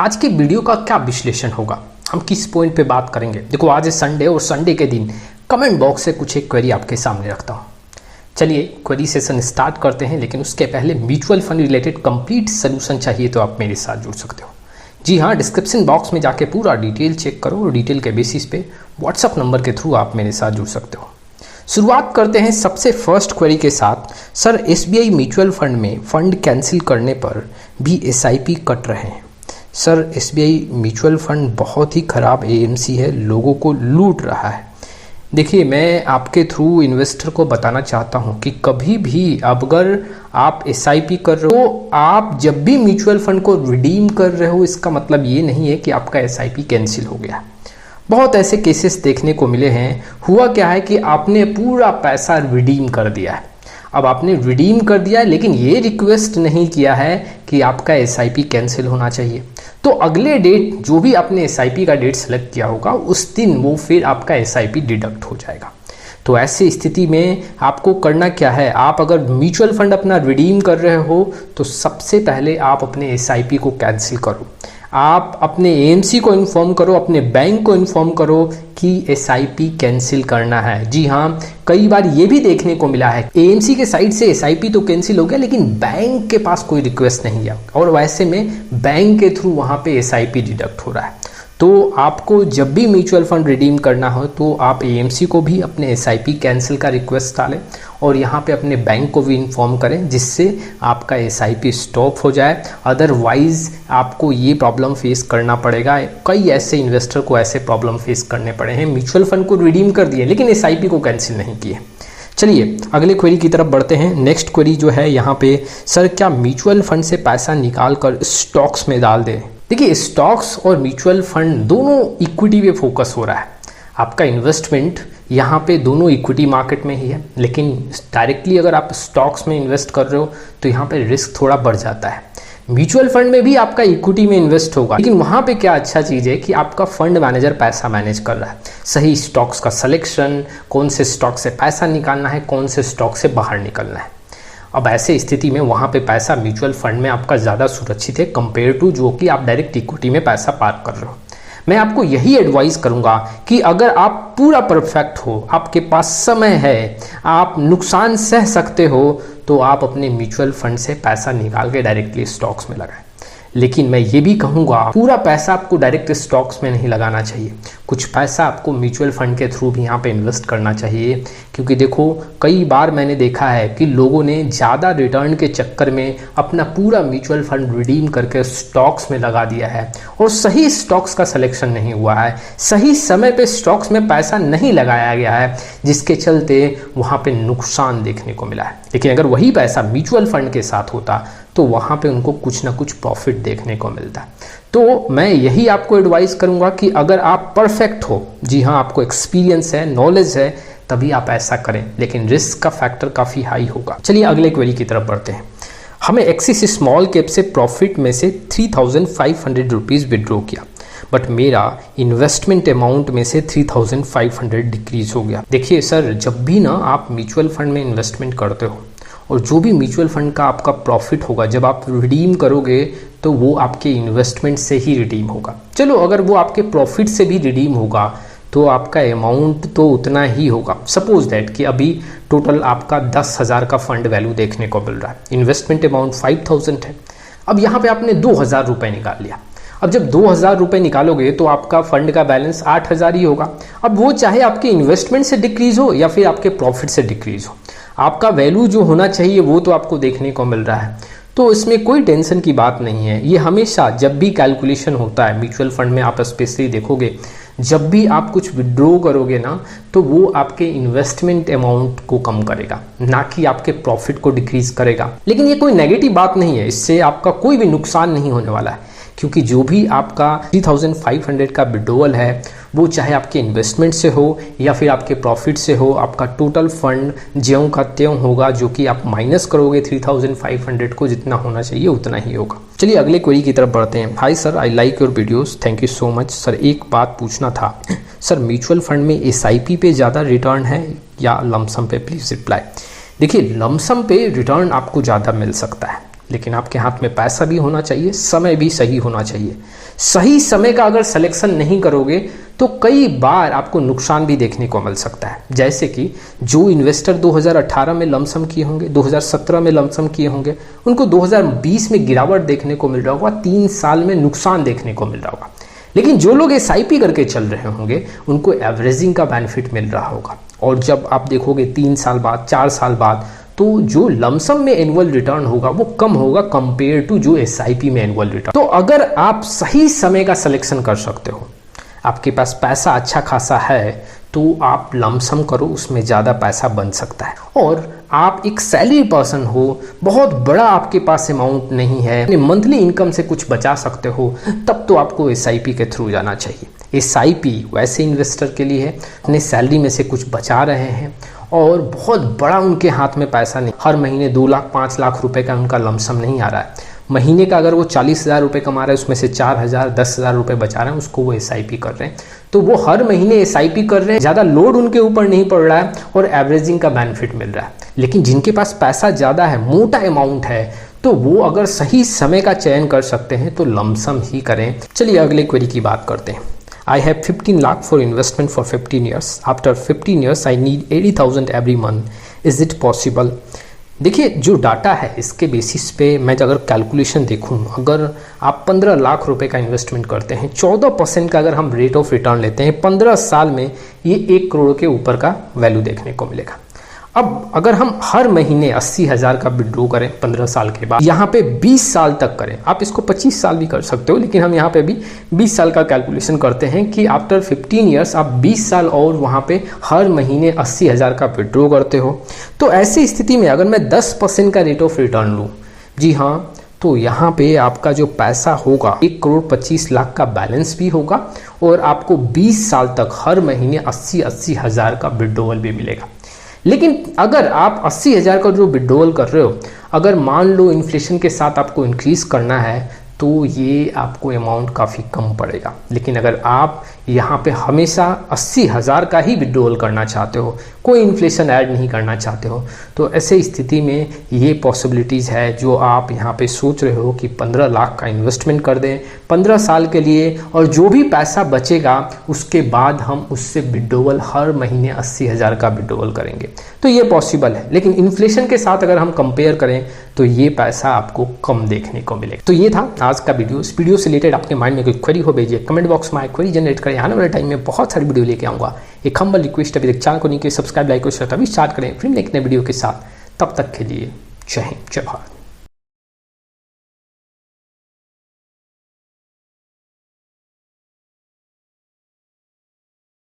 आज के वीडियो का क्या विश्लेषण होगा, हम किस पॉइंट पे बात करेंगे। देखो आज है संडे और संडे के दिन कमेंट बॉक्स से कुछ एक क्वेरी आपके सामने रखता हूँ। चलिए क्वेरी सेशन स्टार्ट करते हैं, लेकिन उसके पहले mutual fund related complete solution चाहिए तो आप मेरे साथ जुड़ सकते हो। जी हाँ, डिस्क्रिप्शन बॉक्स में जाके पूरा डिटेल चेक करो और डिटेल के बेसिस पे व्हाट्सअप नंबर के थ्रू आप मेरे साथ जुड़ सकते हो। शुरुआत करते हैं सबसे फर्स्ट क्वेरी के साथ। सर एसबीआई म्यूचुअल फंड में फंड कैंसिल करने पर भी एसआईपी कट रहे हैं। सर एसबीआई म्यूचुअल फंड बहुत ही ख़राब एएमसी है, लोगों को लूट रहा है। देखिए मैं आपके थ्रू इन्वेस्टर को बताना चाहता हूं कि कभी भी अगर आप एसआईपी कर रहे हो, आप जब भी म्यूचुअल फंड को रिडीम कर रहे हो, इसका मतलब ये नहीं है कि आपका एसआईपी कैंसिल हो गया। बहुत ऐसे केसेस देखने को मिले हैं। हुआ क्या है कि आपने पूरा पैसा रिडीम कर दिया है। अब आपने रिडीम कर दिया है, लेकिन ये रिक्वेस्ट नहीं किया है कि आपका एसआईपी कैंसिल होना चाहिए। तो अगले डेट जो भी आपने एसआईपी का डेट सेलेक्ट किया होगा, उस दिन वो फिर आपका एसआईपी डिडक्ट हो जाएगा। तो ऐसी स्थिति में आपको करना क्या है, आप अगर म्यूचुअल फंड अपना रिडीम कर रहे हो तो सबसे पहले आप अपने एसआईपी को कैंसिल करो। आप अपने एएमसी को इन्फॉर्म करो, अपने बैंक को इन्फॉर्म करो कि एसआईपी कैंसिल करना है। जी हाँ, कई बार ये भी देखने को मिला है एएमसी के साइड से एसआईपी तो कैंसिल हो गया, लेकिन बैंक के पास कोई रिक्वेस्ट नहीं है और वैसे में बैंक के थ्रू वहाँ पे एसआईपी डिडक्ट हो रहा है। तो आपको जब भी म्यूचुअल फंड रिडीम करना हो तो आप एएमसी को भी अपने एसआईपी कैंसिल का रिक्वेस्ट डालें और यहाँ पे अपने बैंक को भी इन्फॉर्म करें, जिससे आपका एसआईपी स्टॉप हो जाए। अदरवाइज आपको ये प्रॉब्लम फेस करना पड़ेगा। कई ऐसे इन्वेस्टर को ऐसे प्रॉब्लम फेस करने पड़े हैं, म्यूचुअल फंड को रिडीम कर दिए लेकिन एसआईपी को कैंसिल नहीं किए। चलिए अगले क्वेरी की तरफ बढ़ते हैं। नेक्स्ट क्वेरी जो है यहाँ पे, सर क्या म्यूचुअल फंड से पैसा निकाल कर स्टॉक्स में डाल दें। देखिए स्टॉक्स और म्यूचुअल फंड दोनों इक्विटी पे फोकस हो रहा है। आपका इन्वेस्टमेंट यहाँ पे दोनों इक्विटी मार्केट में ही है, लेकिन डायरेक्टली अगर आप स्टॉक्स में इन्वेस्ट कर रहे हो तो यहाँ पे रिस्क थोड़ा बढ़ जाता है। म्यूचुअल फंड में भी आपका इक्विटी में इन्वेस्ट होगा, लेकिन वहाँ पे क्या अच्छा चीज़ है कि आपका फंड मैनेजर पैसा मैनेज कर रहा है। सही स्टॉक्स का सिलेक्शन, कौन से स्टॉक से पैसा निकालना है, कौन से स्टॉक से बाहर निकलना है। अब ऐसे स्थिति में वहाँ पे पैसा म्यूचुअल फंड में आपका ज़्यादा सुरक्षित है कंपेयर टू जो कि आप डायरेक्ट इक्विटी में पैसा पार्क कर रहे हो। मैं आपको यही एडवाइस करूँगा कि अगर आप पूरा परफेक्ट हो, आपके पास समय है, आप नुकसान सह सकते हो, तो आप अपने म्यूचुअल फंड से पैसा निकाल के डायरेक्टली स्टॉक्स में लगाएं। लेकिन मैं ये भी कहूँगा पूरा पैसा आपको डायरेक्ट स्टॉक्स में नहीं लगाना चाहिए। कुछ पैसा आपको म्यूचुअल फंड के थ्रू भी यहाँ पे इन्वेस्ट करना चाहिए, क्योंकि देखो कई बार मैंने देखा है कि लोगों ने ज़्यादा रिटर्न के चक्कर में अपना पूरा म्यूचुअल फंड रिडीम करके स्टॉक्स में लगा दिया है और सही स्टॉक्स का सिलेक्शन नहीं हुआ है, सही समय पे स्टॉक्स में पैसा नहीं लगाया गया है, जिसके चलते वहाँ पे नुकसान देखने को मिला है। लेकिन अगर वही पैसा म्यूचुअल फंड के साथ होता तो वहाँ पे उनको कुछ ना कुछ प्रॉफिट देखने को मिलता। तो मैं यही आपको एडवाइस करूँगा कि अगर आप परफेक्ट हो, जी हाँ आपको एक्सपीरियंस है, नॉलेज है, तभी आप ऐसा करें, लेकिन रिस्क का फैक्टर काफ़ी हाई होगा। चलिए अगले क्वेरी की तरफ बढ़ते हैं। हमें एक्सिस स्मॉल कैप से प्रॉफिट में से 3500 रुपीज़ विड्रॉ किया, बट मेरा इन्वेस्टमेंट अमाउंट में से 3500 डिक्रीज हो गया। देखिए सर, जब भी ना आप म्यूचुअल फंड में इन्वेस्टमेंट करते हो और जो भी म्यूचुअल फंड का आपका प्रॉफिट होगा, जब आप रिडीम करोगे तो वो आपके इन्वेस्टमेंट से ही रिडीम होगा। चलो अगर वो आपके प्रॉफिट से भी रिडीम होगा तो आपका अमाउंट तो उतना ही होगा। सपोज दैट कि अभी टोटल आपका 10,000 का फंड वैल्यू देखने को मिल रहा है, इन्वेस्टमेंट अमाउंट 5000 है। अब यहाँ पे आपने 2000 रुपये निकाल लिया। अब जब 2000 रुपये निकालोगे तो आपका फंड का बैलेंस 8000 ही होगा। अब वो चाहे आपके इन्वेस्टमेंट से डिक्रीज हो या फिर आपके प्रॉफिट से डिक्रीज हो, आपका वैल्यू जो होना चाहिए वो तो आपको देखने को मिल रहा है। तो इसमें कोई टेंशन की बात नहीं है। ये हमेशा जब भी कैलकुलेशन होता है म्यूचुअल फंड में, आप स्पेशली देखोगे जब भी आप कुछ विड्रॉ करोगे ना, तो वो आपके इन्वेस्टमेंट अमाउंट को कम करेगा, ना कि आपके प्रॉफिट को डिक्रीज करेगा। लेकिन ये कोई नेगेटिव बात नहीं है, इससे आपका कोई भी नुकसान नहीं होने वाला है, क्योंकि जो भी आपका 3500 का विड्रॉल है वो चाहे आपके इन्वेस्टमेंट से हो या फिर आपके प्रॉफिट से हो, आपका टोटल फंड ज्यों का त्यों होगा। जो कि आप माइनस करोगे 3500 को, जितना होना चाहिए उतना ही होगा। चलिए अगले क्वेरी की तरफ बढ़ते हैं। Hi sir, I like your videos, thank you so much. Sir एक बात पूछना था, सर म्यूचुअल फंड में एसआईपी पे ज़्यादा रिटर्न है या लमसम पे, प्लीज़ रिप्लाई। देखिए लमसम पे रिटर्न आपको ज़्यादा मिल सकता है, लेकिन आपके हाथ में पैसा भी होना चाहिए, समय भी सही होना चाहिए। सही समय का अगर सिलेक्शन नहीं करोगे तो कई बार आपको नुकसान भी देखने को मिल सकता है। जैसे कि जो इन्वेस्टर 2018 में लमसम किए होंगे, 2017 में लमसम किए होंगे, उनको 2020 में गिरावट देखने को मिल रहा होगा, 3 साल में नुकसान देखने को मिल रहा होगा। लेकिन जो लोग SIP करके चल रहे होंगे उनको एवरेजिंग का बेनिफिट मिल रहा होगा। और जब आप देखोगे 3 साल बाद, 4 साल बाद, तो जो लमसम में एनुअल रिटर्न होगा वो कम होगा कंपेयर टू जो SIP में एनुअल रिटर्न। तो अगर आप सही समय का सिलेक्शन कर सकते हो, आपके पास पैसा अच्छा खासा है, तो आप लमसम करो, उसमें ज़्यादा पैसा बन सकता है। और आप एक सैलरी पर्सन हो, बहुत बड़ा आपके पास अमाउंट नहीं है, अपने मंथली इनकम से कुछ बचा सकते हो, तब तो आपको SIP के थ्रू जाना चाहिए। SIP वैसे इन्वेस्टर के लिए है अपने सैलरी में से कुछ बचा रहे हैं और बहुत बड़ा उनके हाथ में पैसा नहीं, हर महीने 2 लाख 5 लाख रुपए का उनका लमसम नहीं आ रहा है। महीने का अगर वो 40,000 रुपये कमा रहे हैं, उसमें से 4,000 10,000 रुपये बचा रहे हैं, उसको वो SIP कर रहे हैं। तो वो हर महीने SIP कर रहे हैं, ज़्यादा लोड उनके ऊपर नहीं पड़ रहा है और एवरेजिंग का बेनिफिट मिल रहा है। लेकिन जिनके पास पैसा ज़्यादा है, मोटा अमाउंट है, तो वो अगर सही समय का चयन कर सकते हैं तो लमसम ही करें। चलिए अगले क्वेरी की बात करते हैं। I have 15 lakh for investment for 15 years. After 15 years, I need 80,000 every month. Is it possible? देखिए, जो डाटा है इसके बेसिस पे मैं अगर कैलकुलेशन देखूं, अगर आप 15 लाख रुपए का इन्वेस्टमेंट करते हैं, 14% का अगर हम रेट ऑफ रिटर्न लेते हैं, 15 साल में ये 1 करोड़ के ऊपर का वैल्यू देखने को मिलेगा। अब अगर हम हर महीने 80,000 का विड्रॉ करें 15 साल के बाद, यहाँ पे 20 साल तक करें, आप इसको 25 साल भी कर सकते हो, लेकिन हम यहाँ पे भी 20 साल का कैलकुलेशन करते हैं कि आफ्टर 15 ईयर्स आप 20 साल और वहाँ पे हर महीने 80,000 का विड्रॉ करते हो। तो ऐसी स्थिति में अगर मैं 10% का रेट ऑफ रिटर्न लूँ, जी हाँ, तो यहाँ पे आपका जो पैसा होगा 1 करोड़ 25 लाख का बैलेंस भी होगा और आपको 20 साल तक हर महीने 80 हज़ार का विड्रॉवल भी मिलेगा। लेकिन अगर आप 80,000 का जो विड्रॉवल कर रहे हो, अगर मान लो इन्फ्लेशन के साथ आपको इंक्रीज करना है, तो ये आपको अमाउंट काफ़ी कम पड़ेगा। लेकिन अगर आप यहाँ पे हमेशा 80,000 का ही विड्रॉवल करना चाहते हो, कोई इन्फ्लेशन ऐड नहीं करना चाहते हो, तो ऐसे स्थिति में ये पॉसिबिलिटीज़ है जो आप यहाँ पे सोच रहे हो कि 15 लाख का इन्वेस्टमेंट कर दें 15 साल के लिए, और जो भी पैसा बचेगा उसके बाद हम उससे विड्रॉवल हर महीने 80,000 का विड्रॉवल करेंगे, तो ये पॉसिबल है। लेकिन इन्फ्लेशन के साथ अगर हम कंपेयर करें तो ये पैसा आपको कम देखने को मिलेगा। तो ये था आज का वीडियो। इस वीडियो से रिलेटेड आपके माइंड में कोई क्वेरी हो, भेजिए कमेंट बॉक्स में, क्वेरी जनरेट करें। आने वाले टाइम में बहुत सारी वीडियो लेके आऊँगा। एक हम्बल रिक्वेस्ट, अभी तक चैनल को नहीं किया सब्सक्राइब, लाइक और शेयर तभी स्टार्ट करें, फिर नेक्स्ट नए वीडियो के साथ। तब तक के लिए जय हिंद, जय भारत।